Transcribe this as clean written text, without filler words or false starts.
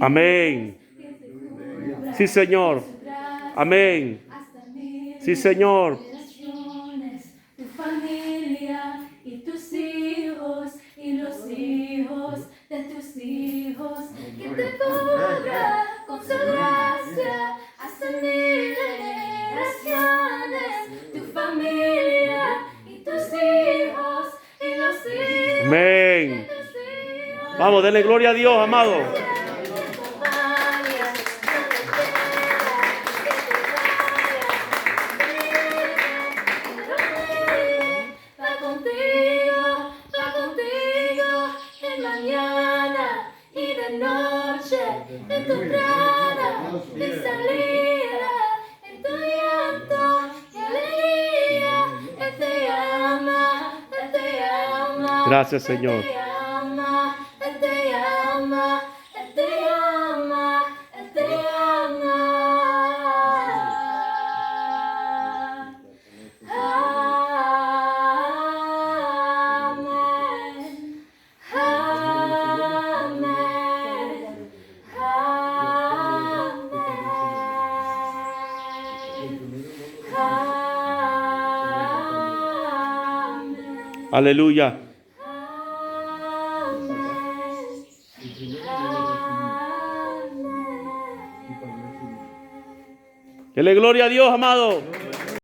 Amén. Sí, Señor. Amén. Sí, Señor. Tu familia y tus hijos y los hijos de tus hijos, que te cubra con su gracia hasta 1000 generaciones. Tu familia y tus hijos y los hijos Amén. de tus hijos. Vamos, denle gloria a Dios, amado. Va contigo en mañana y de noche, en tu entrada y salida, en tu llanto y alegría. Él te ama, Él te ama. Gracias, Señor. Él te ama, Él te ama, Él te ama, Él te ama. Aleluya. Dele gloria a Dios, amado.